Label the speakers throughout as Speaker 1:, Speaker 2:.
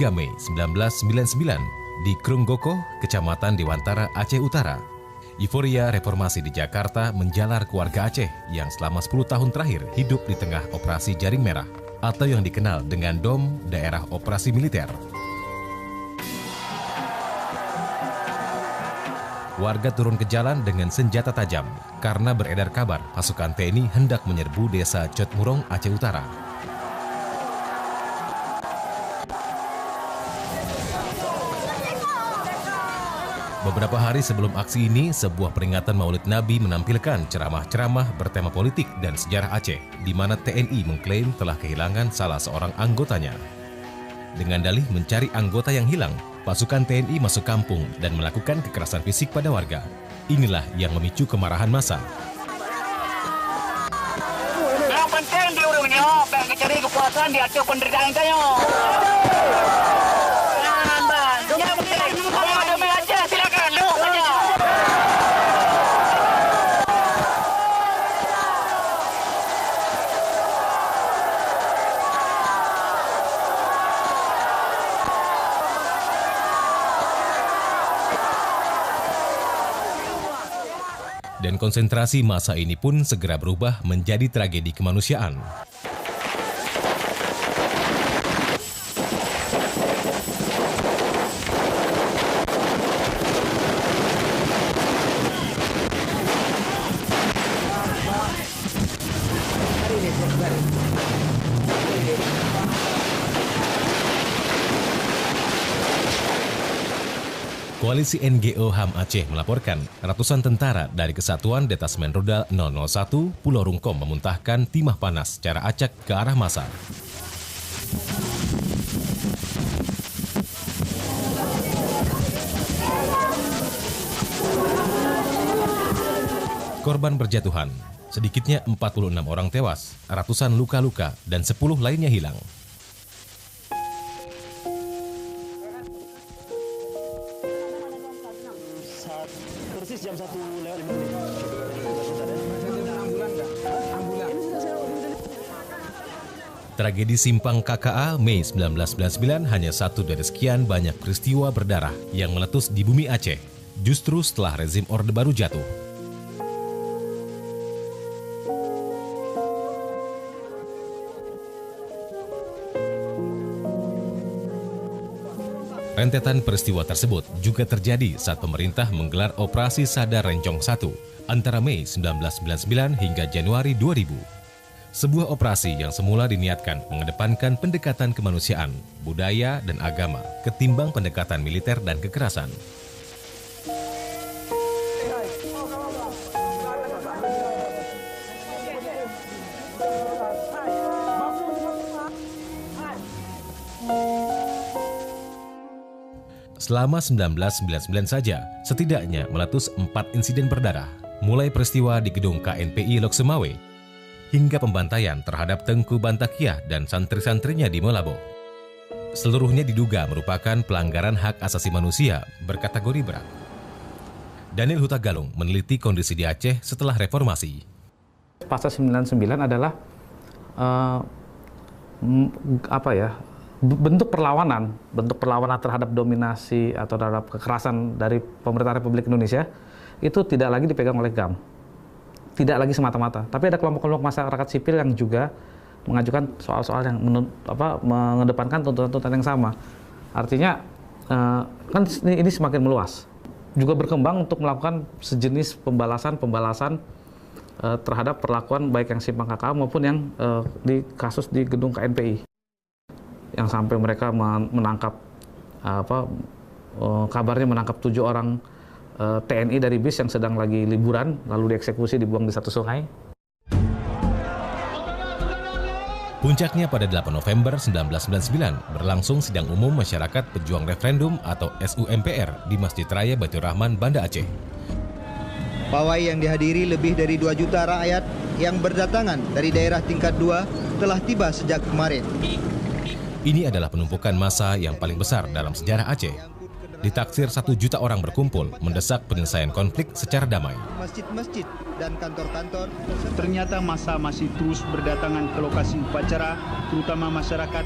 Speaker 1: 3 Mei 1999 di Krunggoko, Kecamatan Dewantara, Aceh Utara. Euforia reformasi di Jakarta menjalar keluarga Aceh yang selama 10 tahun terakhir hidup di tengah operasi Jaring Merah atau yang dikenal dengan DOM, Daerah Operasi Militer. Warga turun ke jalan dengan senjata tajam karena beredar kabar pasukan TNI hendak menyerbu desa Cotmurong, Aceh Utara. Beberapa hari sebelum aksi ini, sebuah peringatan Maulid Nabi menampilkan ceramah-ceramah bertema politik dan sejarah Aceh, di mana TNI mengklaim telah kehilangan salah seorang anggotanya. Dengan dalih mencari anggota yang hilang, pasukan TNI masuk kampung dan melakukan kekerasan fisik pada warga. Inilah yang memicu kemarahan massa.
Speaker 2: Yang penting di urungnya, pengen cari kepuasan di atas penderitaan kayo.
Speaker 1: Dan konsentrasi massa ini pun segera berubah menjadi tragedi kemanusiaan. Koalisi NGO HAM Aceh melaporkan ratusan tentara dari Kesatuan Detasmen Rudal 001 Pulau Rungkom memuntahkan timah panas secara acak ke arah massa. Korban berjatuhan, sedikitnya 46 orang tewas, ratusan luka-luka, dan 10 lainnya hilang.
Speaker 3: Persis jam 1:05.
Speaker 1: Tragedi Simpang KKA Mei 1999 hanya satu dari sekian banyak peristiwa berdarah yang meletus di bumi Aceh, justru setelah rezim Orde Baru jatuh. Rentetan peristiwa tersebut juga terjadi saat pemerintah menggelar Operasi Sadar Rencong 1 antara Mei 1999 hingga Januari 2000. Sebuah operasi yang semula diniatkan mengedepankan pendekatan kemanusiaan, budaya, dan agama ketimbang pendekatan militer dan kekerasan. Selama 1999 saja, setidaknya meletus 4 insiden berdarah, mulai peristiwa di gedung KNPI Lok Semawe, hingga pembantaian terhadap Tengku Bantakiah dan santri-santrinya di Melabo. Seluruhnya diduga merupakan pelanggaran hak asasi manusia berkategori berat. Daniel Hutagalung meneliti kondisi di Aceh setelah reformasi.
Speaker 4: Pasal 99 adalah bentuk perlawanan terhadap dominasi atau terhadap kekerasan dari pemerintah Republik Indonesia itu tidak lagi dipegang oleh GAM, tidak lagi semata-mata. Tapi ada kelompok-kelompok masyarakat sipil yang juga mengajukan soal-soal yang mengedepankan tuntutan-tuntutan yang sama. Artinya kan ini semakin meluas, juga berkembang untuk melakukan sejenis pembalasan terhadap perlakuan baik yang Simpang KKA maupun yang di kasus di gedung KNPI. Yang sampai mereka menangkap kabarnya menangkap 7 orang TNI dari bis yang sedang lagi liburan, lalu dieksekusi, dibuang di satu sungai.
Speaker 1: Puncaknya pada 8 November 1999 berlangsung sidang umum masyarakat pejuang referendum atau SUMPR di Masjid Raya Baitur Rahman, Banda Aceh.
Speaker 5: Pawai yang dihadiri lebih dari 2 juta rakyat yang berdatangan dari daerah tingkat 2 telah tiba sejak kemarin.
Speaker 1: Ini adalah penumpukan massa yang paling besar dalam sejarah Aceh. Ditaksir 1 juta orang berkumpul mendesak penyelesaian konflik secara damai.
Speaker 5: Masjid-masjid dan kantor-kantor.
Speaker 6: Ternyata massa masih terus berdatangan ke lokasi upacara, terutama masyarakat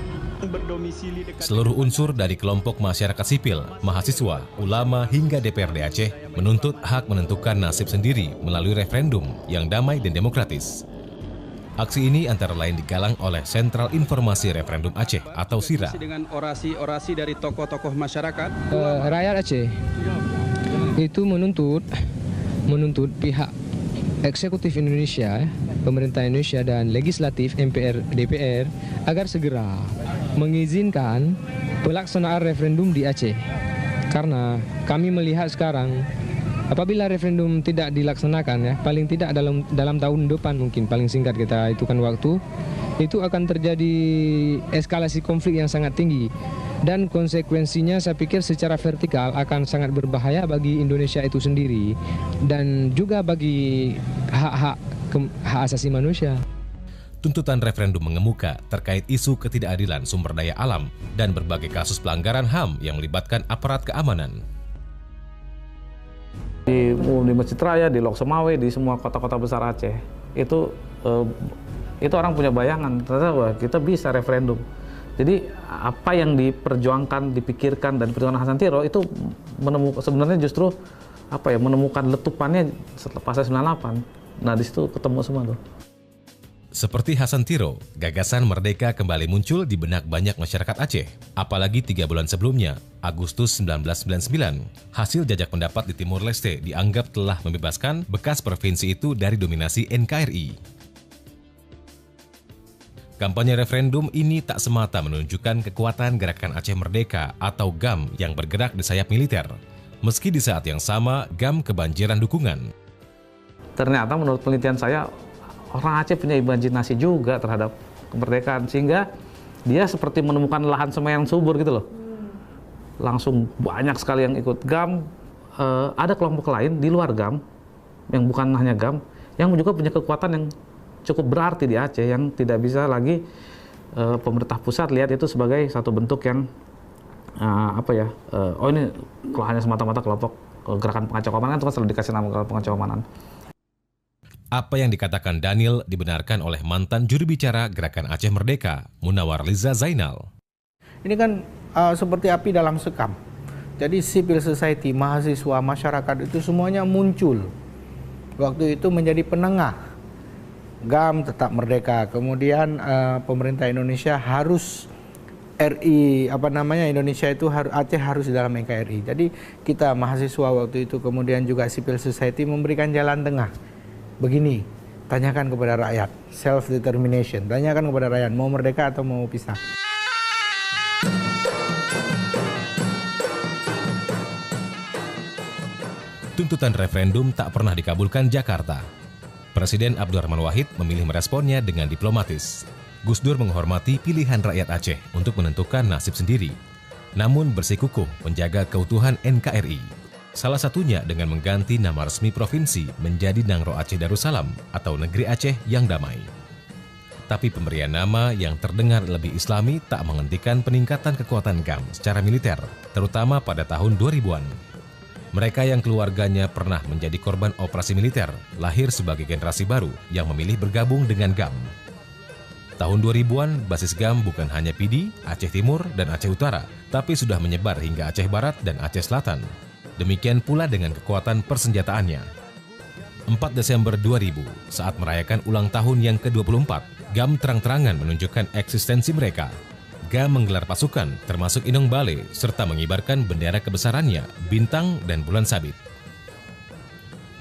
Speaker 1: Seluruh unsur dari kelompok masyarakat sipil, mahasiswa, ulama hingga DPRD Aceh menuntut hak menentukan nasib sendiri melalui referendum yang damai dan demokratis. Aksi ini antara lain digalang oleh Sentral Informasi Referendum Aceh atau SIRA.
Speaker 6: Dengan orasi-orasi dari tokoh-tokoh masyarakat,
Speaker 7: rakyat Aceh itu menuntut pihak eksekutif Indonesia, pemerintah Indonesia dan legislatif MPR, DPR agar segera mengizinkan pelaksanaan referendum di Aceh. Karena kami melihat sekarang apabila referendum tidak dilaksanakan ya, paling tidak dalam tahun depan mungkin paling singkat kita hitungkan waktu, itu akan terjadi eskalasi konflik yang sangat tinggi. Dan konsekuensinya saya pikir secara vertikal akan sangat berbahaya bagi Indonesia itu sendiri dan juga bagi hak asasi manusia.
Speaker 1: Tuntutan referendum mengemuka terkait isu ketidakadilan sumber daya alam dan berbagai kasus pelanggaran HAM yang melibatkan aparat keamanan.
Speaker 4: Di Masjid Raya, di Lok Semawe, di semua kota-kota besar Aceh, itu orang punya bayangan ternyata bahwa kita bisa referendum. Jadi apa yang diperjuangkan, dipikirkan dan perjuangan Hasan Tiro itu sebenarnya justru menemukan letupannya setelah pasal 98. Nah di situ ketemu semua tuh.
Speaker 1: Seperti Hasan Tiro, gagasan merdeka kembali muncul di benak banyak masyarakat Aceh. Apalagi 3 bulan sebelumnya, Agustus 1999, hasil jajak pendapat di Timur Leste dianggap telah membebaskan bekas provinsi itu dari dominasi NKRI. Kampanye referendum ini tak semata menunjukkan kekuatan Gerakan Aceh Merdeka atau GAM yang bergerak di sayap militer. Meski di saat yang sama, GAM kebanjiran dukungan.
Speaker 4: Ternyata menurut penelitian saya, orang Aceh punya imajinasi juga terhadap kemerdekaan. Sehingga dia seperti menemukan lahan semai yang subur gitu loh. Langsung banyak sekali yang ikut GAM. Ada kelompok lain di luar GAM, yang bukan hanya GAM, yang juga punya kekuatan yang cukup berarti di Aceh, yang tidak bisa lagi pemerintah pusat lihat itu sebagai satu bentuk yang ini kalau hanya semata-mata kelompok gerakan pengacau keamanan, itu kan selalu dikasih nama pengacau keamanan.
Speaker 1: Apa yang dikatakan Daniel dibenarkan oleh mantan juru bicara Gerakan Aceh Merdeka, Munawar Liza Zainal.
Speaker 8: Ini kan seperti api dalam sekam. Jadi civil society, mahasiswa, masyarakat itu semuanya muncul. Waktu itu menjadi penengah. GAM tetap merdeka, kemudian pemerintah Indonesia harus Indonesia itu Aceh harus di dalam NKRI. Jadi kita mahasiswa waktu itu kemudian juga civil society memberikan jalan tengah. Begini, tanyakan kepada rakyat, self determination. Tanyakan kepada rakyat mau merdeka atau mau pisah.
Speaker 1: Tuntutan referendum tak pernah dikabulkan Jakarta. Presiden Abdurrahman Wahid memilih meresponnya dengan diplomatis. Gus Dur menghormati pilihan rakyat Aceh untuk menentukan nasib sendiri, namun bersikukuh menjaga keutuhan NKRI. Salah satunya dengan mengganti nama resmi provinsi menjadi Nangro Aceh Darussalam atau Negeri Aceh yang Damai. Tapi pemberian nama yang terdengar lebih islami tak menghentikan peningkatan kekuatan GAM secara militer, terutama pada tahun 2000-an. Mereka yang keluarganya pernah menjadi korban operasi militer, lahir sebagai generasi baru yang memilih bergabung dengan GAM. Tahun 2000-an, basis GAM bukan hanya Pidi, Aceh Timur, dan Aceh Utara, tapi sudah menyebar hingga Aceh Barat dan Aceh Selatan. Demikian pula dengan kekuatan persenjataannya. 4 Desember 2000, saat merayakan ulang tahun yang ke-24, GAM terang-terangan menunjukkan eksistensi mereka. GAM menggelar pasukan, termasuk Inong Bale, serta mengibarkan bendera kebesarannya, bintang, dan bulan sabit.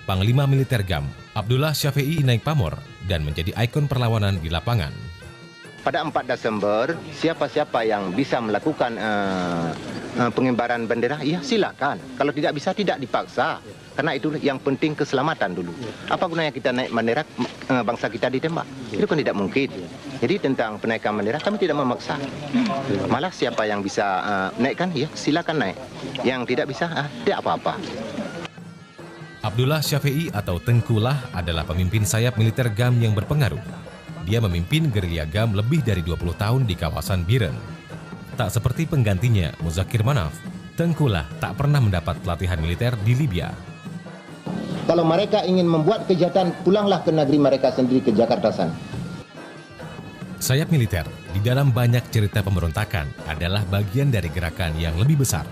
Speaker 1: Panglima Militer GAM, Abdullah Syafi'i naik pamor dan menjadi ikon perlawanan di lapangan.
Speaker 9: Pada 4 Desember, siapa-siapa yang bisa melakukan pengibaran bendera, ya silakan. Kalau tidak bisa, tidak dipaksa. Karena itu yang penting keselamatan dulu. Apa gunanya kita naik bendera, bangsa kita ditembak? Itu kan tidak mungkin. Jadi tentang penaikan bendera, kami tidak memaksa. Malah siapa yang bisa naikkan, ya silakan naik. Yang tidak bisa, tidak apa-apa.
Speaker 1: Abdullah Syafi'i atau Tengku Lah adalah pemimpin sayap militer GAM yang berpengaruh. Dia memimpin gerilya GAM lebih dari 20 tahun di kawasan Biren. Tak seperti penggantinya, Muzakir Manaf, Tengku Lah tak pernah mendapat pelatihan militer di Libya.
Speaker 9: Kalau mereka ingin membuat kejahatan, pulanglah ke negeri mereka sendiri, ke Jakarta sana.
Speaker 1: Sayap militer di dalam banyak cerita pemberontakan adalah bagian dari gerakan yang lebih besar.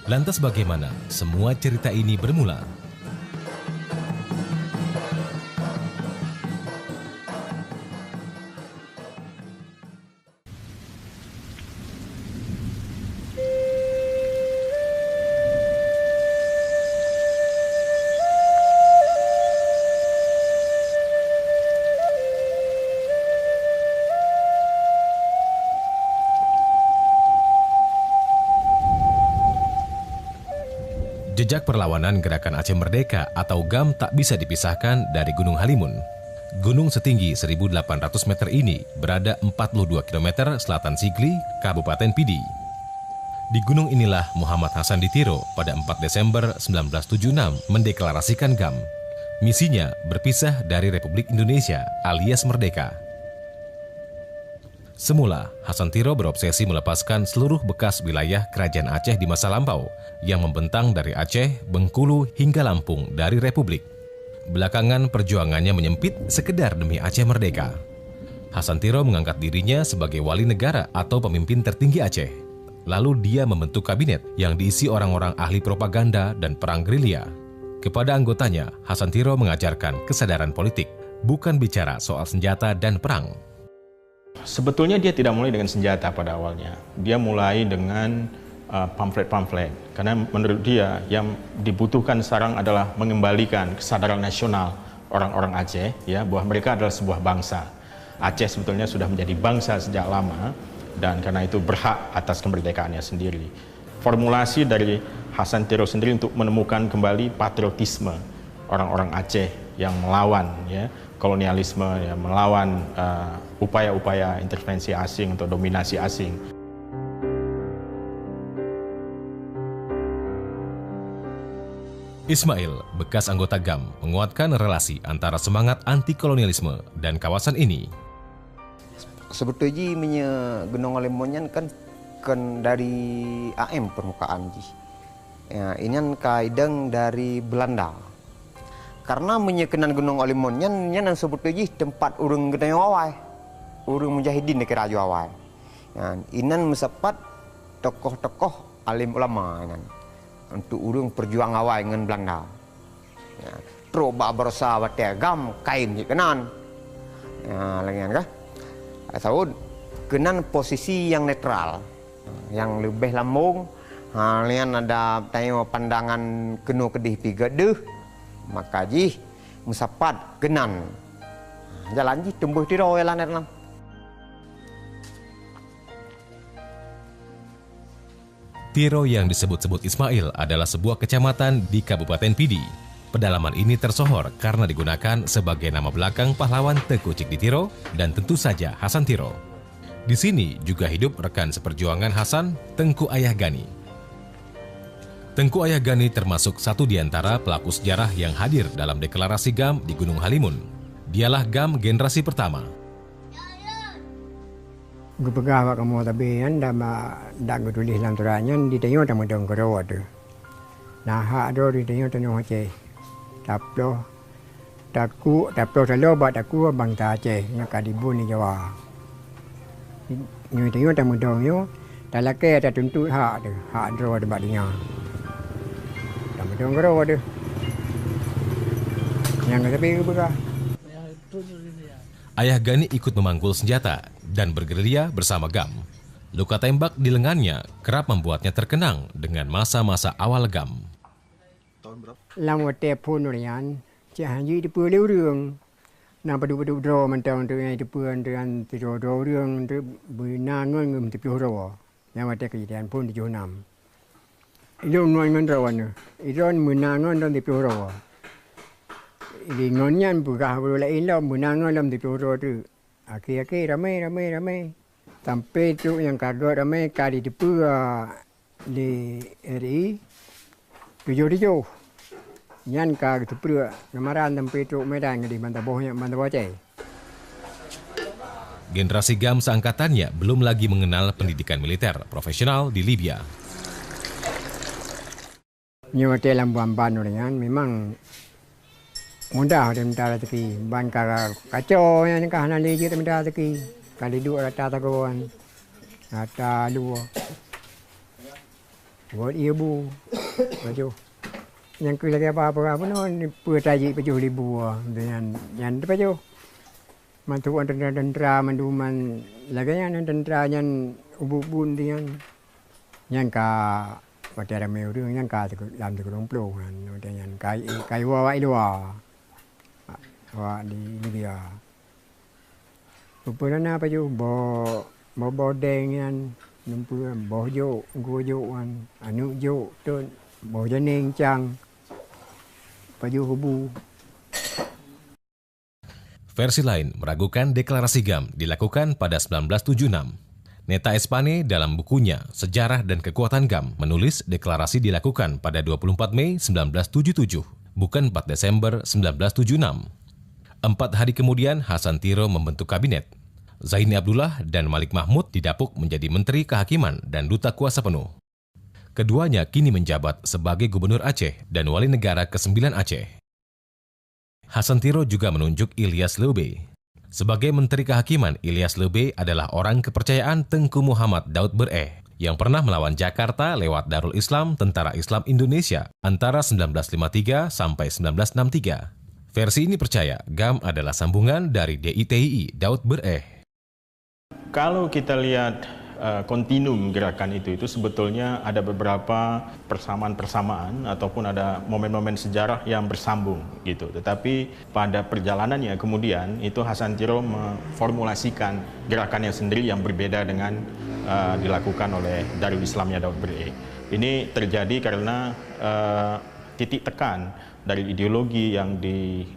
Speaker 1: Lantas bagaimana semua cerita ini bermula? Jejak perlawanan Gerakan Aceh Merdeka atau GAM tak bisa dipisahkan dari Gunung Halimun. Gunung setinggi 1.800 meter ini berada 42 km selatan Sigli, Kabupaten Pidi. Di gunung inilah Muhammad Hasan Ditiro pada 4 Desember 1976 mendeklarasikan GAM. Misinya berpisah dari Republik Indonesia alias Merdeka. Semula, Hasan Tiro berobsesi melepaskan seluruh bekas wilayah Kerajaan Aceh di masa lampau yang membentang dari Aceh, Bengkulu, hingga Lampung dari Republik. Belakangan perjuangannya menyempit sekedar demi Aceh merdeka. Hasan Tiro mengangkat dirinya sebagai wali negara atau pemimpin tertinggi Aceh. Lalu dia membentuk kabinet yang diisi orang-orang ahli propaganda dan perang gerilya. Kepada anggotanya, Hasan Tiro mengajarkan kesadaran politik, bukan bicara soal senjata dan perang.
Speaker 10: Sebetulnya dia tidak mulai dengan senjata pada awalnya. Dia mulai dengan pamflet-pamflet. Karena menurut dia yang dibutuhkan sekarang adalah mengembalikan kesadaran nasional orang-orang Aceh, ya, bahwa mereka adalah sebuah bangsa. Aceh sebetulnya sudah menjadi bangsa sejak lama dan karena itu berhak atas kemerdekaannya sendiri. Formulasi dari Hasan Tiro sendiri untuk menemukan kembali patriotisme orang-orang Aceh yang melawan, ya, kolonialisme, ya, melawan upaya-upaya intervensi asing atau dominasi asing.
Speaker 1: Ismail, bekas anggota GAM, menguatkan relasi antara semangat anti-kolonialisme dan kawasan ini.
Speaker 11: Sebetulnya Gunung Halimun kan dari AM permukaan. Ya, ini kan kaidang dari Belanda. Karena menyekenan Gunung Halimun yang sebetulnya tempat urang gedai awal, urang mujahidin di kerajaan awal. Inan mesepat tokoh-tokoh alim ulama untuk urang perjuang awal dengan Belanda. Troba berusaha batia GAM kain kenan. Lagi kan? Saud kenan posisi yang netral, yang lebih lambung. Lian ada tanya pandangan kenu kedih pigaduh. Maka ji musapat genan jalan ji tumbuh tiro yalan.
Speaker 1: Tiro yang disebut-sebut Ismail adalah sebuah kecamatan di Kabupaten Pidi. Pedalaman ini tersohor karena digunakan sebagai nama belakang pahlawan Teuku Cikdi Tiro dan tentu saja Hasan Tiro. Di sini juga hidup rekan seperjuangan Hasan, Tengku Ayah Gani. Tengku Ayah Gani termasuk satu di antara pelaku sejarah yang hadir dalam deklarasi GAM di Gunung Halimun. Dialah GAM generasi pertama.
Speaker 12: Gubagawa kamu tapi anda dak tulis dalam suratnya ditanya tamu dong kerawa tu. Nah hak do ditanya tanya Aceh. Taku selalu buat aku bangsa Aceh nak kadibun ni Jawa. Ni tanya tamu dong yo. Talake ada tuntut hak tu, hak do debat dia.
Speaker 1: Ayah Gani ikut memanggul senjata dan bergerilya bersama GAM. Luka tembak di lengannya kerap membuatnya terkenang dengan masa-masa awal GAM.
Speaker 12: Lama telepon rian, cahaya di pulau orang. Nampak dua draw mentang tu yang di pulau dengan draw orang tu benangan ngum di pulau. Yang ada kejadian pun di Joham. Ilong ngan rawan, ilong menangan dalam dipuro. Ini ngonyan bukan boleh ilong menangan dalam dipuro tu. Akhir-akhir ramai. Sampai tu yang kaget ramai kali dipuro di RI 7. Yang kaget dipuro kemarin sampai tu medan di Mantabohnya Mantabocai.
Speaker 1: Generasi GAM seangkatannya belum lagi mengenal pendidikan militer profesional di Libya.
Speaker 12: Nyawa dalam ban orang memang mudah dia minta rezeki. Ban kacau yang kahana lagi dia minta rezeki. kali dua rata taruhan, rata dua. Buat ibu, baju. Yang ku lagi apa ni pertaji baju ribu dengan yang baju. Mantu tentera manduman lagi yang tentera yang ubun dia yang ka pada ramai orang yang ka dalam kurung puluh kan yang kai wa dua wa di Libya. Rupanya apa ju bo bodeng yang numpu bo jo gojo kan anu jo tu bo jeneng cang baju hubu.
Speaker 1: Versi lain meragukan deklarasi GAM dilakukan pada 1976. Neta Espane dalam bukunya Sejarah dan Kekuatan GAM menulis deklarasi dilakukan pada 24 Mei 1977, bukan 4 Desember 1976. 4 hari kemudian Hasan Tiro membentuk kabinet. Zaini Abdullah dan Malik Mahmud didapuk menjadi Menteri Kehakiman dan Duta Kuasa Penuh. Keduanya kini menjabat sebagai Gubernur Aceh dan Wali Negara ke-9 Aceh. Hasan Tiro juga menunjuk Ilyas Lebe. Sebagai Menteri Kehakiman, Ilyas Lebe adalah orang kepercayaan Tengku Muhammad Daud Bereh yang pernah melawan Jakarta lewat Darul Islam Tentara Islam Indonesia antara 1953 sampai 1963. Versi ini percaya GAM adalah sambungan dari DITII Daud Bereh.
Speaker 10: Kalau kita lihat kontinum gerakan itu sebetulnya ada beberapa persamaan-persamaan ataupun ada momen-momen sejarah yang bersambung gitu. Tetapi pada perjalanannya kemudian itu Hasan Tiro memformulasikan gerakannya sendiri yang berbeda dengan dilakukan oleh Darul Islamnya Daud Bereh. Ini terjadi karena titik tekan dari ideologi yang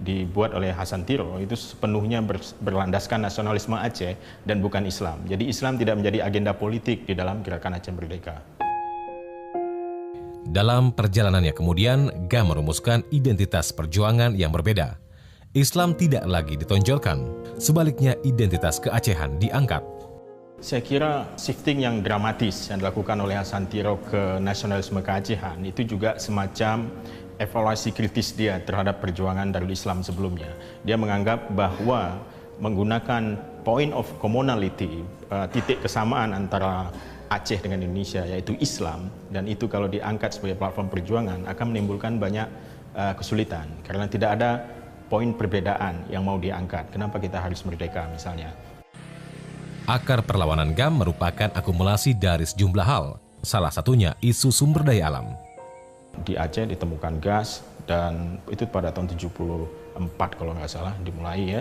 Speaker 10: dibuat oleh Hasan Tiro itu sepenuhnya berlandaskan nasionalisme Aceh dan bukan Islam. Jadi Islam tidak menjadi agenda politik di dalam gerakan Aceh Merdeka.
Speaker 1: Dalam perjalanannya kemudian, GAM merumuskan identitas perjuangan yang berbeda. Islam tidak lagi ditonjolkan, sebaliknya identitas keacehan diangkat.
Speaker 10: Saya kira shifting yang dramatis yang dilakukan oleh Hasan Tiro ke nasionalisme keacehan itu juga semacam evaluasi kritis dia terhadap perjuangan Darul Islam sebelumnya. Dia menganggap bahwa menggunakan point of commonality, titik kesamaan antara Aceh dengan Indonesia, yaitu Islam, dan itu kalau diangkat sebagai platform perjuangan akan menimbulkan banyak kesulitan karena tidak ada poin perbedaan yang mau diangkat. Kenapa kita harus merdeka misalnya?
Speaker 1: Akar perlawanan GAM merupakan akumulasi dari sejumlah hal, salah satunya isu sumber daya alam.
Speaker 10: Di Aceh ditemukan gas dan itu pada tahun 74 kalau nggak salah dimulai ya.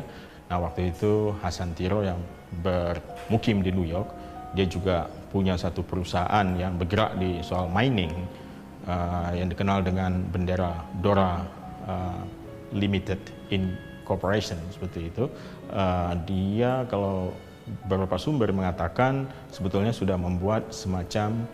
Speaker 10: Nah waktu itu Hasan Tiro yang bermukim di New York, dia juga punya satu perusahaan yang bergerak di soal mining yang dikenal dengan bendera Dora Limited Incorporation seperti itu. Dia kalau beberapa sumber mengatakan sebetulnya sudah membuat semacam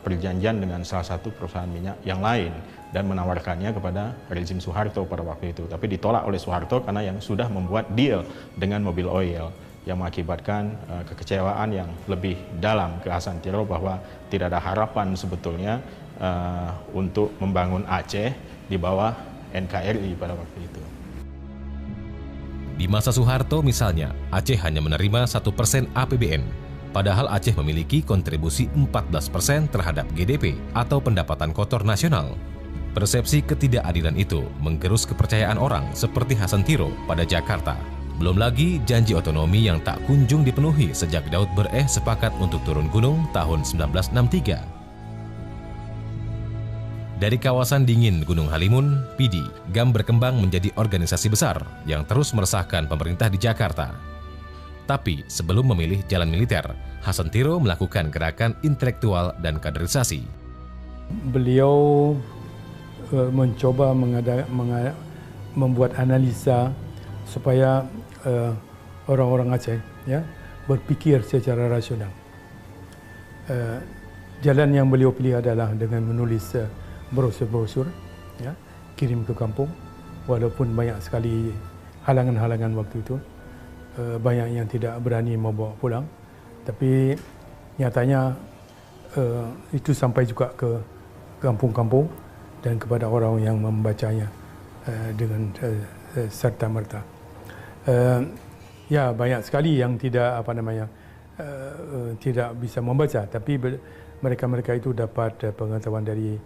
Speaker 10: perjanjian dengan salah satu perusahaan minyak yang lain dan menawarkannya kepada rezim Soeharto pada waktu itu. Tapi ditolak oleh Soeharto karena yang sudah membuat deal dengan Mobil Oil yang mengakibatkan kekecewaan yang lebih dalam ke Hasan Tiro bahwa tidak ada harapan sebetulnya untuk membangun Aceh di bawah NKRI pada waktu itu.
Speaker 1: Di masa Soeharto misalnya, Aceh hanya menerima 1% APBN. Padahal Aceh memiliki kontribusi 14% terhadap GDP atau pendapatan kotor nasional. Persepsi ketidakadilan itu menggerus kepercayaan orang seperti Hasan Tiro pada Jakarta. Belum lagi janji otonomi yang tak kunjung dipenuhi sejak Daud Bereh sepakat untuk turun gunung tahun 1963. Dari kawasan dingin Gunung Halimun, PD, GAM berkembang menjadi organisasi besar yang terus meresahkan pemerintah di Jakarta. Tapi sebelum memilih jalan militer, Hasan Tiro melakukan gerakan intelektual dan kaderisasi.
Speaker 13: Beliau mencoba membuat analisa supaya orang-orang Aceh ya berpikir secara rasional. Jalan yang beliau pilih adalah dengan menulis brosur-brosur, ya, kirim ke kampung, walaupun banyak sekali halangan-halangan waktu itu. Banyak yang tidak berani membawa pulang, tapi nyatanya itu sampai juga ke kampung-kampung dan kepada orang yang membacanya dengan serta-merta. Ya, banyak sekali yang tidak tidak bisa membaca, tapi mereka itu dapat pengetahuan dari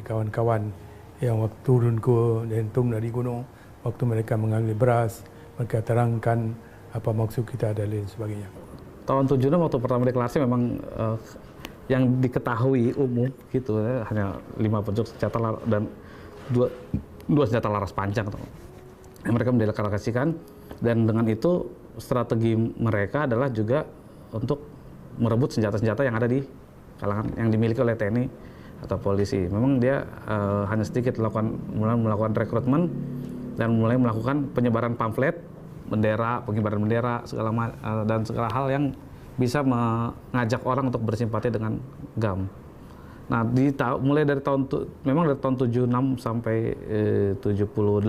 Speaker 13: kawan-kawan yang waktu turun ke Dentung dari gunung, waktu mereka mengambil beras, mereka terangkan apa maksud kita dan lain sebagainya.
Speaker 4: Tahun 76 waktu pertama deklarasi memang yang diketahui umum gitu hanya 5 pucuk senjata dan 2 senjata laras panjang yang mereka mendeklarasikan, dan dengan itu strategi mereka adalah juga untuk merebut senjata-senjata yang ada di kalangan yang dimiliki oleh TNI atau polisi. Memang dia hanya sedikit mulai melakukan rekrutmen dan mulai melakukan penyebaran pamflet, bendera, pengibaran bendera, dan segala hal yang bisa mengajak orang untuk bersimpati dengan GAM. Nah, mulai dari tahun 76 sampai 78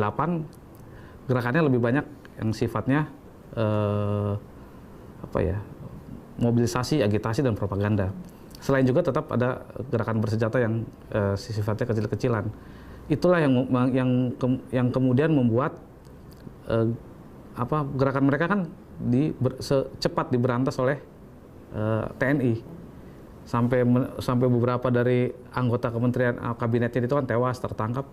Speaker 4: gerakannya lebih banyak yang sifatnya mobilisasi, agitasi, dan propaganda. Selain juga tetap ada gerakan bersenjata yang sifatnya kecil-kecilan. Itulah yang kemudian membuat gerakan mereka kan cepat diberantas oleh TNI. Sampai beberapa dari anggota kementerian kabinetnya itu kan tewas, tertangkap.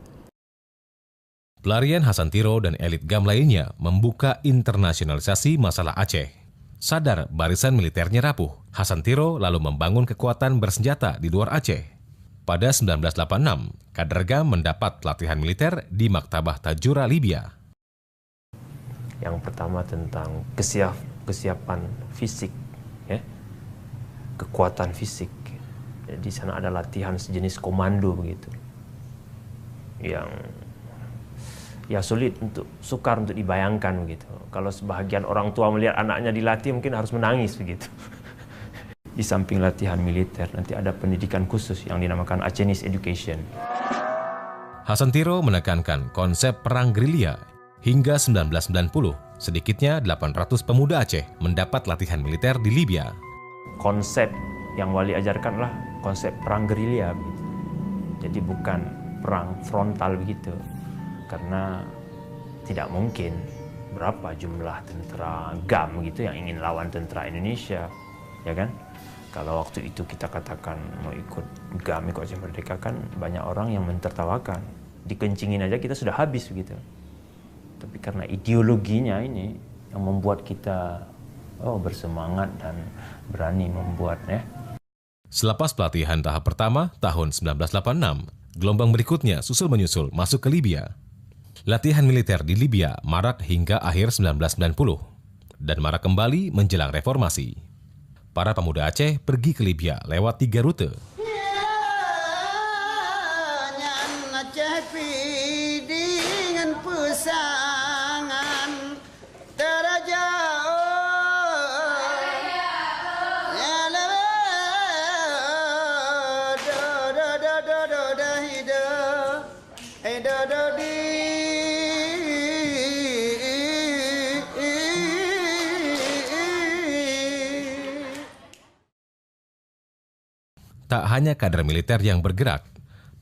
Speaker 1: Pelarian Hasan Tiro dan elit GAM lainnya membuka internasionalisasi masalah Aceh. Sadar barisan militernya rapuh, Hasan Tiro lalu membangun kekuatan bersenjata di luar Aceh. Pada 1986, kader GAM mendapat pelatihan militer di Maktabah Tajura, Libya.
Speaker 14: Yang pertama tentang kesiapan fisik, ya, kekuatan fisik. Di sana ada latihan sejenis komando begitu, yang sukar untuk dibayangkan begitu. Kalau sebahagian orang tua melihat anaknya dilatih mungkin harus menangis begitu. Di samping latihan militer, nanti ada pendidikan khusus yang dinamakan Acehese Education.
Speaker 1: Hasan Tiro menekankan konsep perang gerilya. Hingga 1990, sedikitnya 800 pemuda Aceh mendapat latihan militer di Libya.
Speaker 14: Konsep yang Wali ajarkanlah konsep perang gerilya begitu. Jadi bukan perang frontal begitu. Karena tidak mungkin berapa jumlah tentara GAM gitu yang ingin lawan tentara Indonesia, ya kan? Kalau waktu itu kita katakan mau ikut GAM, ikut Aceh Merdeka, kan banyak orang yang mentertawakan. Dikencingin aja kita sudah habis begitu. Tapi karena ideologinya ini yang membuat kita bersemangat dan berani membuatnya.
Speaker 1: Selepas pelatihan tahap pertama tahun 1986, gelombang berikutnya susul-menyusul masuk ke Libya. Latihan militer di Libya marak hingga akhir 1990 dan marak kembali menjelang reformasi. Para pemuda Aceh pergi ke Libya lewat 3 rute. Tak hanya kader militer yang bergerak,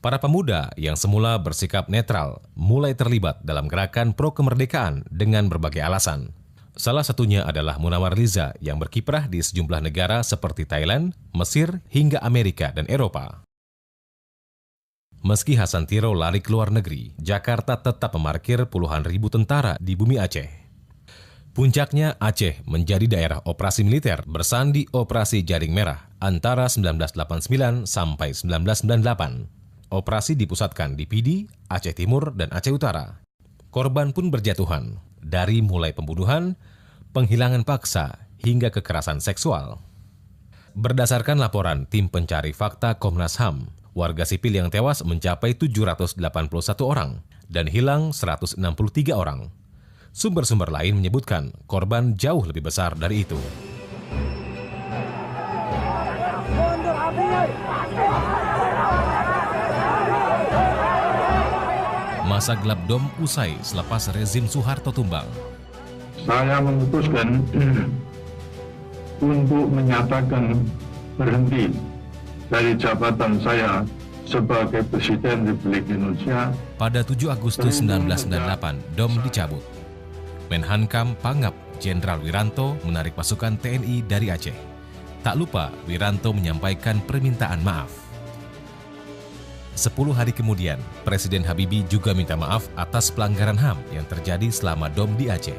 Speaker 1: para pemuda yang semula bersikap netral mulai terlibat dalam gerakan pro kemerdekaan dengan berbagai alasan. Salah satunya adalah Munawar Liza yang berkiprah di sejumlah negara seperti Thailand, Mesir, hingga Amerika dan Eropa. Meski Hasan Tiro lari ke luar negeri, Jakarta tetap memarkir puluhan ribu tentara di bumi Aceh. Puncaknya Aceh menjadi daerah operasi militer bersandi Operasi Jaring Merah antara 1989 sampai 1998. Operasi dipusatkan di Pidi, Aceh Timur, dan Aceh Utara. Korban pun berjatuhan, dari mulai pembunuhan, penghilangan paksa, hingga kekerasan seksual. Berdasarkan laporan tim pencari fakta Komnas HAM, warga sipil yang tewas mencapai 781 orang dan hilang 163 orang. Sumber-sumber lain menyebutkan korban jauh lebih besar dari itu. Masa gelap DOM usai selepas rezim Soeharto tumbang.
Speaker 15: Saya memutuskan untuk menyatakan berhenti dari jabatan saya sebagai Presiden Republik Indonesia.
Speaker 1: Pada 7 Agustus 1998, DOM dicabut. Menhankam Pangap Jenderal Wiranto menarik pasukan TNI dari Aceh. Tak lupa, Wiranto menyampaikan permintaan maaf. 10 hari kemudian, Presiden Habibie juga minta maaf atas pelanggaran HAM yang terjadi selama DOM di Aceh.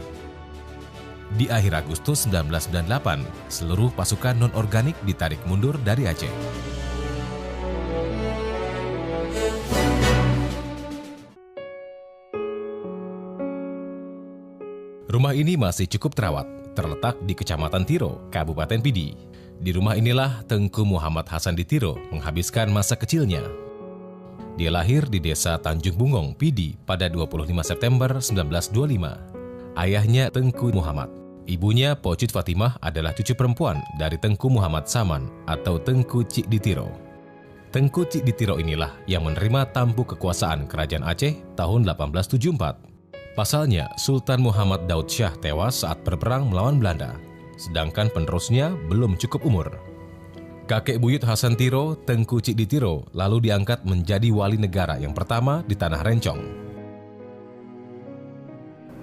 Speaker 1: Di akhir Agustus 1998, seluruh pasukan non-organik ditarik mundur dari Aceh. Rumah ini masih cukup terawat, terletak di Kecamatan Tiro, Kabupaten Pidi. Di rumah inilah Tengku Muhammad Hasan di Tiro menghabiskan masa kecilnya. Dia lahir di desa Tanjung Bungong, Pidi pada 25 September 1925. Ayahnya Tengku Muhammad. Ibunya Pocit Fatimah adalah cucu perempuan dari Tengku Muhammad Saman atau Tengku Cik di Tiro. Tengku Cik di Tiro inilah yang menerima tampuk kekuasaan Kerajaan Aceh tahun 1874. Pasalnya, Sultan Muhammad Daud Shah tewas saat berperang melawan Belanda, sedangkan penerusnya belum cukup umur. Kakek buyut Hasan Tiro, Tengku Cik di Tiro, lalu diangkat menjadi wali negara yang pertama di Tanah Rencong.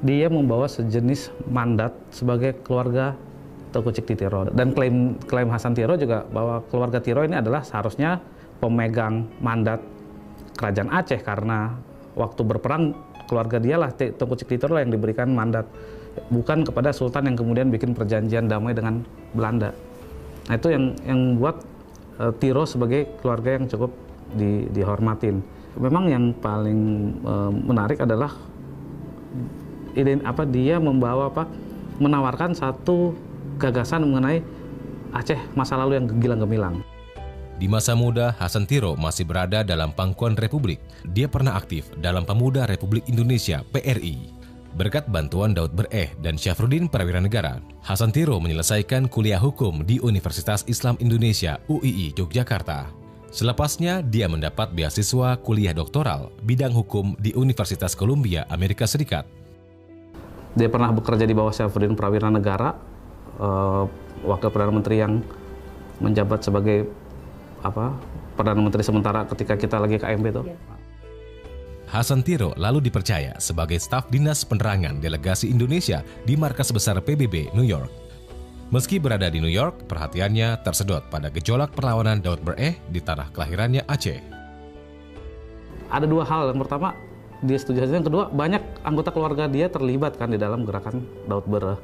Speaker 4: Dia membawa sejenis mandat sebagai keluarga Tengku Cik di Tiro. Dan klaim Hasan Tiro juga bahwa keluarga Tiro ini adalah seharusnya pemegang mandat Kerajaan Aceh, karena waktu berperang keluarga dialah Tengku Cik di Tiro yang diberikan mandat, bukan kepada Sultan yang kemudian bikin perjanjian damai dengan Belanda. Nah, itu yang buat Tiro sebagai keluarga yang cukup dihormatin. Memang yang paling menarik adalah dia menawarkan satu gagasan mengenai Aceh masa lalu yang gilang gemilang.
Speaker 1: Di masa muda, Hasan Tiro masih berada dalam pangkuan Republik. Dia pernah aktif dalam Pemuda Republik Indonesia (PRI). Berkat bantuan Daud Bereh dan Syafruddin Prawira Negara, Hasan Tiro menyelesaikan kuliah hukum di Universitas Islam Indonesia (UII) Yogyakarta. Selepasnya, dia mendapat beasiswa kuliah doktoral bidang hukum di Universitas Columbia, Amerika Serikat.
Speaker 4: Dia pernah bekerja di bawah Syafruddin Prawira Negara, wakil Perdana Menteri yang menjabat sebagai Perdana Menteri sementara ketika kita lagi KMP itu.
Speaker 1: Hasan Tiro lalu dipercaya sebagai staf Dinas Penerangan Delegasi Indonesia di markas besar PBB, New York. Meski berada di New York, perhatiannya tersedot pada gejolak perlawanan Daud Bereh di tanah kelahirannya Aceh.
Speaker 4: Ada dua hal. Yang pertama, dia setuju saja. Yang kedua, banyak anggota keluarga dia terlibat kan di dalam gerakan Daud Bereh.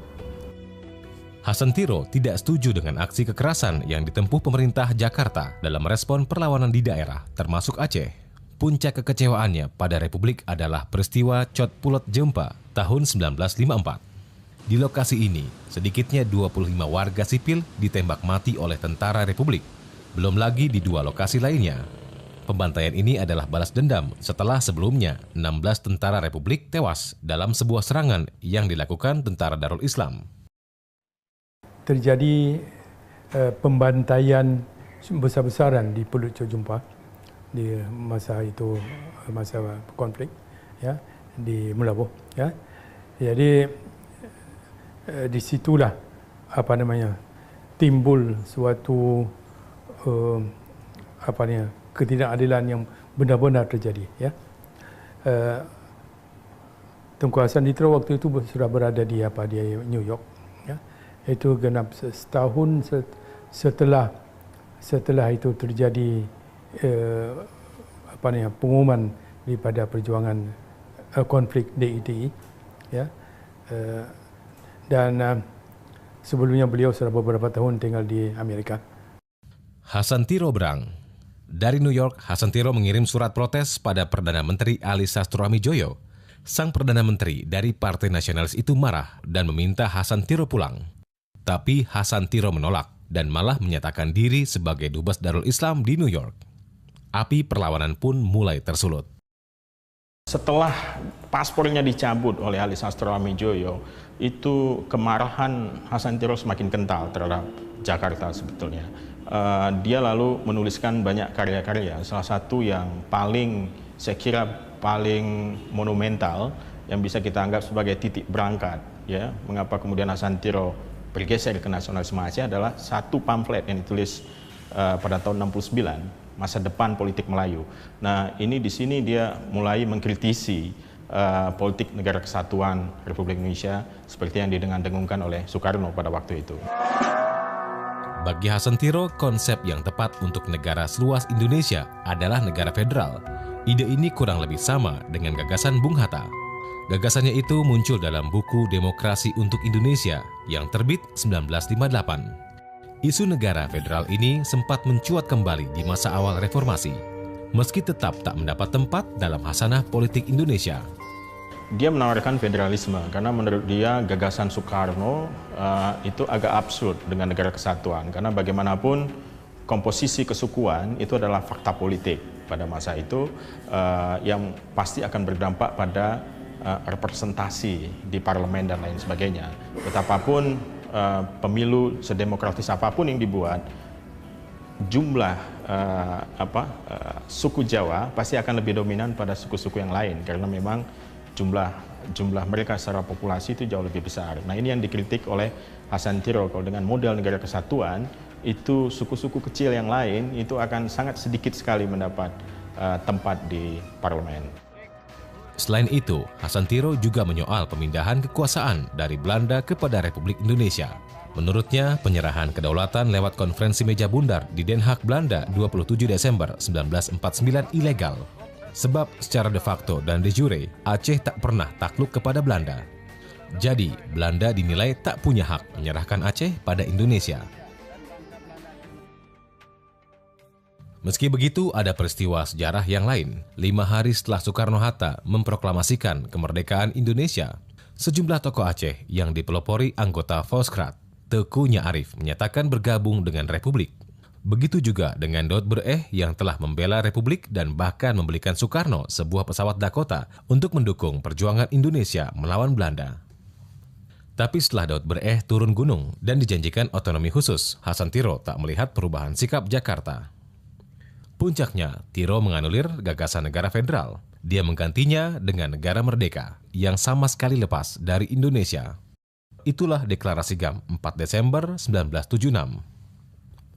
Speaker 1: Hasan Tiro tidak setuju dengan aksi kekerasan yang ditempuh pemerintah Jakarta dalam respon perlawanan di daerah, termasuk Aceh. Puncak kekecewaannya pada Republik adalah peristiwa Cot Pulot Jempa tahun 1954. Di lokasi ini, sedikitnya 25 warga sipil ditembak mati oleh tentara Republik. Belum lagi di 2 lokasi lainnya. Pembantaian ini adalah balas dendam setelah sebelumnya 16 tentara Republik tewas dalam sebuah serangan yang dilakukan tentara Darul Islam.
Speaker 13: Terjadi pembantaian besar-besaran di Pulut Cot Jempa di masa itu, masa konflik ya di Melabuh ya. Jadi disitulah timbul suatu ketidakadilan yang benar-benar terjadi ya. Tengku Hasan Tiro waktu itu sudah berada di New York ya. Itu genap setahun setelah itu terjadi pengumuman daripada perjuangan konflik DITI ya. Dan sebelumnya beliau sudah beberapa tahun tinggal di Amerika.
Speaker 1: Hasan Tiro berang. Dari New York, Hasan Tiro mengirim surat protes pada Perdana Menteri Ali Sastroamidjojo. Sang Perdana Menteri dari Partai Nasionalis itu marah dan meminta Hasan Tiro pulang. Tapi Hasan Tiro menolak dan malah menyatakan diri sebagai Dubes Darul Islam di New York. Api perlawanan pun mulai tersulut.
Speaker 10: Setelah paspornya dicabut oleh Ali Sastroamidjojo, itu kemarahan Hasan Tiro semakin kental terhadap Jakarta sebetulnya. Dia lalu menuliskan banyak karya-karya. Salah satu yang saya kira paling monumental yang bisa kita anggap sebagai titik berangkat, ya, mengapa kemudian Hasan Tiro bergeser ke nasionalisme Aceh adalah satu pamflet yang ditulis pada tahun 69. Masa depan politik Melayu. Nah, ini di sini dia mulai mengkritisi politik negara kesatuan Republik Indonesia seperti yang didengung-dengungkan oleh Soekarno pada waktu itu.
Speaker 1: Bagi Hasan Tiro, konsep yang tepat untuk negara seluas Indonesia adalah negara federal. Ide ini kurang lebih sama dengan gagasan Bung Hatta. Gagasannya itu muncul dalam buku Demokrasi untuk Indonesia yang terbit 1958. Isu negara federal ini sempat mencuat kembali di masa awal reformasi, meski tetap tak mendapat tempat dalam hasanah politik Indonesia.
Speaker 10: Dia menawarkan federalisme karena menurut dia gagasan Soekarno itu agak absurd dengan negara kesatuan, karena bagaimanapun komposisi kesukuan itu adalah fakta politik pada masa itu yang pasti akan berdampak pada representasi di parlemen dan lain sebagainya. Betapapun pemilu sedemokratis apapun yang dibuat, jumlah suku Jawa pasti akan lebih dominan pada suku-suku yang lain karena memang jumlah mereka secara populasi itu jauh lebih besar. Nah, ini yang dikritik oleh Hasan Tiro. Kalau dengan model negara kesatuan, itu suku-suku kecil yang lain itu akan sangat sedikit sekali mendapat tempat di parlemen.
Speaker 1: Selain itu, Hasan Tiro juga menyoal pemindahan kekuasaan dari Belanda kepada Republik Indonesia. Menurutnya, penyerahan kedaulatan lewat konferensi meja bundar di Den Haag, Belanda 27 Desember 1949 ilegal. Sebab secara de facto dan de jure, Aceh tak pernah takluk kepada Belanda. Jadi, Belanda dinilai tak punya hak menyerahkan Aceh pada Indonesia. Meski begitu, ada peristiwa sejarah yang lain. 5 hari setelah Soekarno-Hatta memproklamasikan kemerdekaan Indonesia, sejumlah tokoh Aceh yang dipelopori anggota Volksraad, Teuku Nyak Arif, menyatakan bergabung dengan Republik. Begitu juga dengan Daud Bereh yang telah membela Republik dan bahkan membelikan Soekarno sebuah pesawat Dakota untuk mendukung perjuangan Indonesia melawan Belanda. Tapi setelah Daud Bereh turun gunung dan dijanjikan otonomi khusus, Hasan Tiro tak melihat perubahan sikap Jakarta. Puncaknya, Tiro menganulir gagasan negara federal. Dia menggantinya dengan negara merdeka yang sama sekali lepas dari Indonesia. Itulah Deklarasi GAM 4 Desember 1976.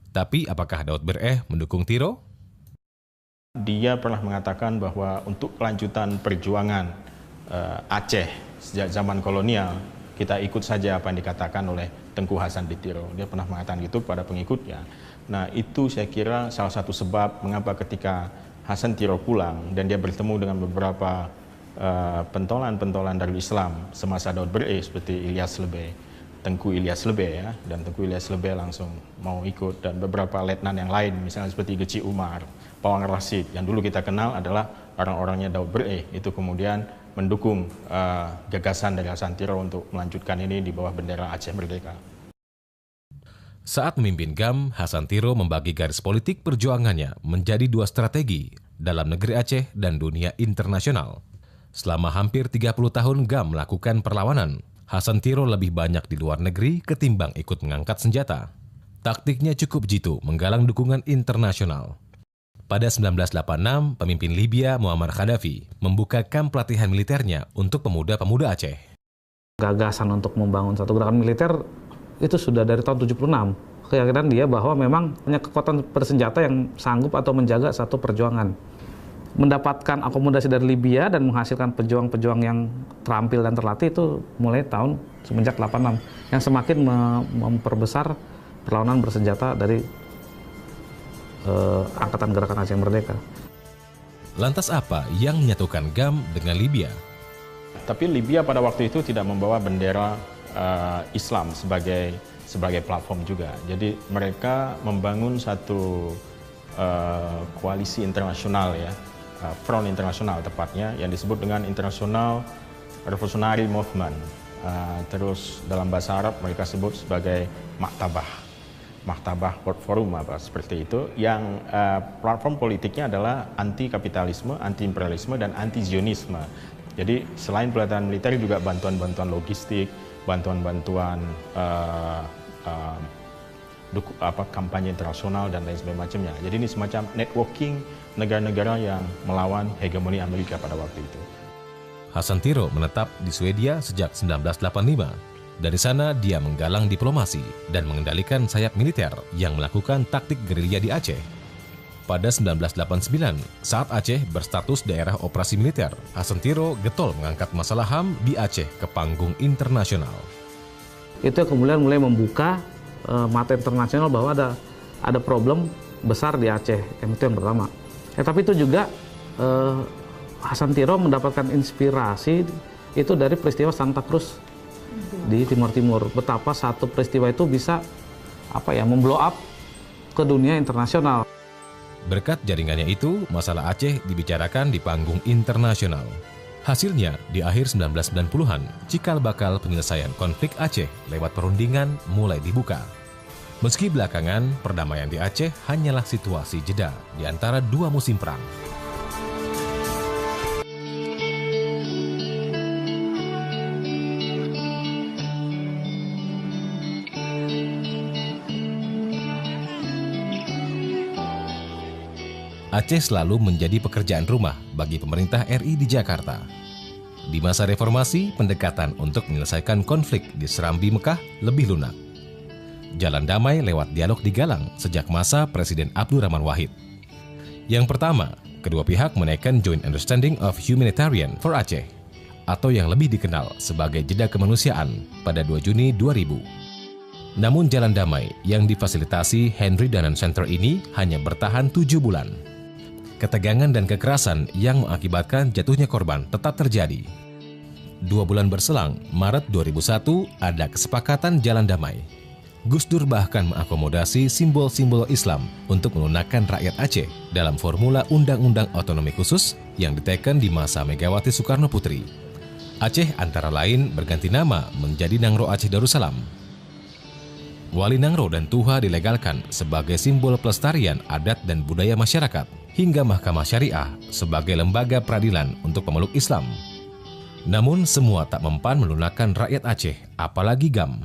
Speaker 1: Tapi apakah Daud Bereh mendukung Tiro?
Speaker 10: Dia pernah mengatakan bahwa untuk kelanjutan perjuangan Aceh sejak zaman kolonial, kita ikut saja apa yang dikatakan oleh Tengku Hasan di Tiro. Dia pernah mengatakan itu kepada pengikutnya. Nah, itu saya kira salah satu sebab mengapa ketika Hasan Tiro pulang dan dia bertemu dengan beberapa pentolan-pentolan dari Islam semasa Daud Bereh seperti Ilyas Lebeh, Tengku Ilyas Lebeh ya, dan Tengku Ilyas Lebeh langsung mau ikut, dan beberapa letnan yang lain misalnya seperti Geci Umar, Pawang Rasid yang dulu kita kenal adalah orang-orangnya Daud Bereh, itu kemudian mendukung gagasan dari Hasan Tiro untuk melanjutkan ini di bawah bendera Aceh Merdeka.
Speaker 1: Saat memimpin GAM, Hasan Tiro membagi garis politik perjuangannya menjadi 2 strategi dalam negeri Aceh dan dunia internasional. Selama hampir 30 tahun GAM melakukan perlawanan, Hasan Tiro lebih banyak di luar negeri ketimbang ikut mengangkat senjata. Taktiknya cukup jitu menggalang dukungan internasional. Pada 1986, pemimpin Libya Muammar Gaddafi membuka kamp pelatihan militernya untuk pemuda-pemuda Aceh.
Speaker 4: Gagasan untuk membangun satu gerakan militer itu sudah dari tahun 76. Keyakinan dia bahwa memang punya kekuatan bersenjata yang sanggup atau menjaga satu perjuangan. Mendapatkan akomodasi dari Libya dan menghasilkan pejuang-pejuang yang terampil dan terlatih itu mulai tahun semenjak 86 yang semakin memperbesar perlawanan bersenjata dari Angkatan Gerakan Aceh Merdeka.
Speaker 1: Lantas apa yang menyatukan GAM dengan Libya?
Speaker 10: Tapi Libya pada waktu itu tidak membawa bendera Islam sebagai platform juga. Jadi mereka membangun satu koalisi internasional ya, front internasional tepatnya, yang disebut dengan International Revolutionary Movement. Terus dalam bahasa Arab mereka sebut sebagai Maktabah World Forum apa seperti itu, yang platform politiknya adalah anti kapitalisme, anti imperialisme, dan anti Zionisme. Jadi selain pelatihan militer juga bantuan-bantuan logistik, bantuan-bantuan kampanye internasional dan lain sebagainya. Jadi ini semacam networking negara-negara yang melawan hegemoni Amerika pada waktu itu.
Speaker 1: Hasan Tiro menetap di Swedia sejak 1985. Dari sana dia menggalang diplomasi dan mengendalikan sayap militer yang melakukan taktik gerilya di Aceh. pada 1989 saat Aceh berstatus daerah operasi militer. Hasantiro getol mengangkat masalah HAM di Aceh ke panggung internasional.
Speaker 4: Itu kemudian mulai membuka mata internasional bahwa ada problem besar di Aceh, yang itu yang pertama. Tapi itu juga Hasantiro mendapatkan inspirasi itu dari peristiwa Santa Cruz di Timur Timur. Betapa satu peristiwa itu bisa memblow up ke dunia internasional.
Speaker 1: Berkat jaringannya itu, masalah Aceh dibicarakan di panggung internasional. Hasilnya, di akhir 1990-an, cikal bakal penyelesaian konflik Aceh lewat perundingan mulai dibuka. Meski belakangan, perdamaian di Aceh hanyalah situasi jeda di antara dua musim perang. Aceh selalu menjadi pekerjaan rumah bagi pemerintah RI di Jakarta. Di masa reformasi, pendekatan untuk menyelesaikan konflik di Serambi Mekah lebih lunak. Jalan damai lewat dialog digalang sejak masa Presiden Abdurrahman Wahid. Yang pertama, kedua pihak menaikkan Joint Understanding of Humanitarian for Aceh, atau yang lebih dikenal sebagai Jeda Kemanusiaan pada 2 Juni 2000. Namun jalan damai yang difasilitasi Henry Danan Center ini hanya bertahan 7 bulan. Ketegangan dan kekerasan yang mengakibatkan jatuhnya korban tetap terjadi. 2 bulan berselang, Maret 2001, ada kesepakatan jalan damai. Gus Dur bahkan mengakomodasi simbol-simbol Islam untuk melunakkan rakyat Aceh dalam formula Undang-Undang Otonomi Khusus yang diteken di masa Megawati Soekarno Putri. Aceh antara lain berganti nama menjadi Nangro Aceh Darussalam. Wali Nangro dan Tuha dilegalkan sebagai simbol pelestarian adat dan budaya masyarakat, hingga Mahkamah Syariah sebagai lembaga peradilan untuk pemeluk Islam. Namun semua tak mempan melunakkan rakyat Aceh, apalagi GAM.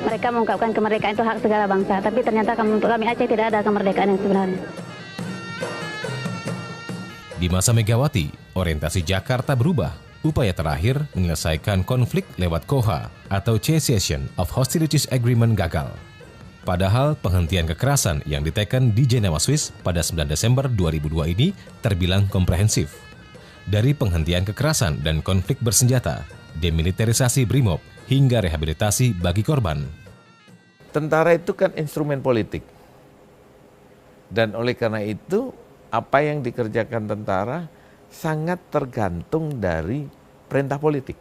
Speaker 16: Mereka mengungkapkan kemerdekaan itu hak segala bangsa, tapi ternyata untuk kami Aceh tidak ada kemerdekaan yang sebenarnya.
Speaker 1: Di masa Megawati, orientasi Jakarta berubah. Upaya terakhir menyelesaikan konflik lewat KOHA atau Cessation of Hostilities Agreement gagal. Padahal penghentian kekerasan yang diteken di Jenewa, Swiss pada 9 Desember 2002 ini terbilang komprehensif. Dari penghentian kekerasan dan konflik bersenjata, demilitarisasi BRIMOB, hingga rehabilitasi bagi korban.
Speaker 17: Tentara itu kan instrumen politik. Dan oleh karena itu, apa yang dikerjakan tentara sangat tergantung dari perintah politik.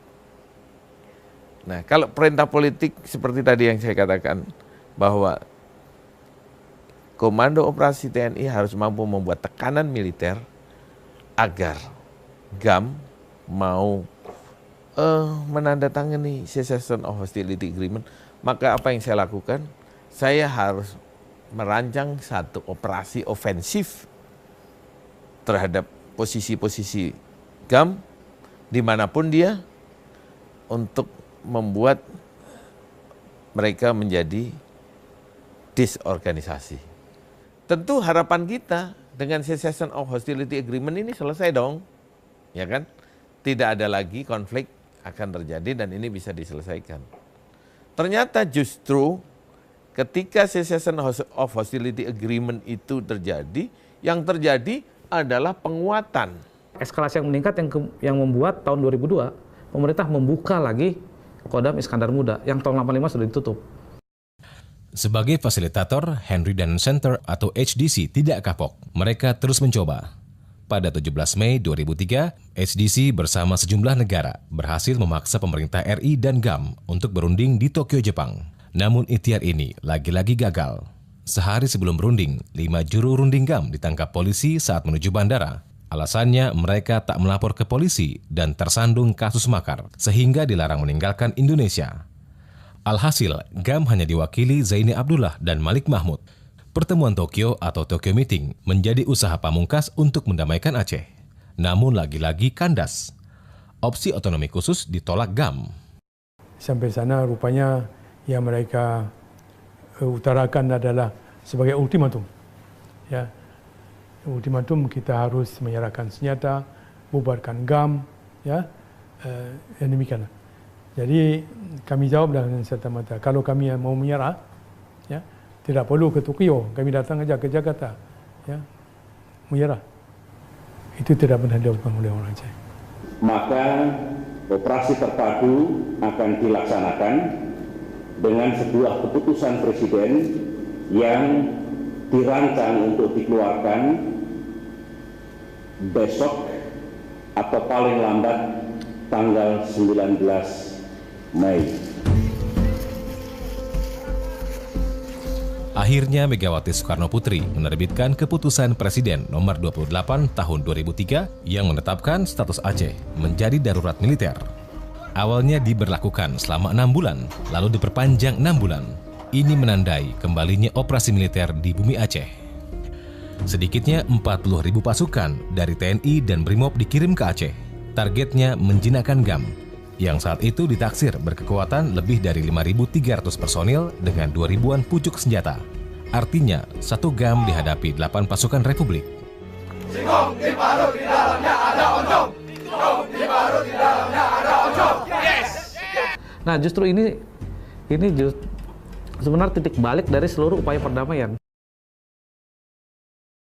Speaker 17: Nah, kalau perintah politik seperti tadi yang saya katakan, bahwa Komando Operasi TNI harus mampu membuat tekanan militer agar GAM mau menandatangani Cessation of Hostility Agreement, maka apa yang saya lakukan? Saya harus merancang satu operasi ofensif terhadap posisi-posisi GAM dimanapun dia untuk membuat mereka menjadi disorganisasi. Tentu harapan kita dengan Cessation of Hostility Agreement ini selesai dong, ya kan? Tidak ada lagi konflik akan terjadi dan ini bisa diselesaikan. Ternyata justru ketika Cessation of Hostility Agreement itu terjadi, yang terjadi adalah penguatan.
Speaker 4: Eskalasi yang meningkat yang membuat tahun 2002 pemerintah membuka lagi Kodam Iskandar Muda yang tahun 85 sudah ditutup.
Speaker 1: Sebagai fasilitator, Henry Danan Center atau HDC tidak kapok. Mereka terus mencoba. Pada 17 Mei 2003, HDC bersama sejumlah negara berhasil memaksa pemerintah RI dan GAM untuk berunding di Tokyo, Jepang. Namun ikhtiar ini lagi-lagi gagal. Sehari sebelum berunding, 5 juru runding GAM ditangkap polisi saat menuju bandara. Alasannya mereka tak melapor ke polisi dan tersandung kasus makar, sehingga dilarang meninggalkan Indonesia. Alhasil, GAM hanya diwakili Zaini Abdullah dan Malik Mahmud. Pertemuan Tokyo atau Tokyo Meeting menjadi usaha pamungkas untuk mendamaikan Aceh. Namun lagi-lagi kandas. Opsi otonomi khusus ditolak GAM.
Speaker 13: Sampai sana rupanya yang mereka utarakan adalah sebagai ultimatum. Ya, ultimatum kita harus menyerahkan senjata, bubarkan GAM, ya, yang demikian. Jadi kami jawab dengan serta-merta, kalau kami mau menyerah, ya, tidak perlu ke Tokyo, kami datang saja ke Jakarta, ya, menyerah. Itu tidak pernah dilakukan oleh orang Aceh.
Speaker 18: Maka operasi terpadu akan dilaksanakan dengan sebuah keputusan Presiden yang dirancang untuk dikeluarkan besok atau paling lambat tanggal 19 Mei.
Speaker 1: Akhirnya Megawati Soekarno Putri menerbitkan keputusan Presiden nomor 28 tahun 2003 yang menetapkan status Aceh menjadi darurat militer. Awalnya diberlakukan selama 6 bulan, lalu diperpanjang 6 bulan. Ini menandai kembalinya operasi militer di bumi Aceh. Sedikitnya 40.000 pasukan dari TNI dan BRIMOB dikirim ke Aceh. Targetnya menjinakkan GAM, yang saat itu ditaksir berkekuatan lebih dari 5.300 personil dengan 2.000-an pucuk senjata. Artinya, satu GAM dihadapi 8 pasukan Republik.
Speaker 19: Singkong diparut di dalamnya ada oncom. Singkong diparut di dalamnya ada oncom. Yes.
Speaker 4: Nah, justru ini sebenarnya titik balik dari seluruh upaya perdamaian.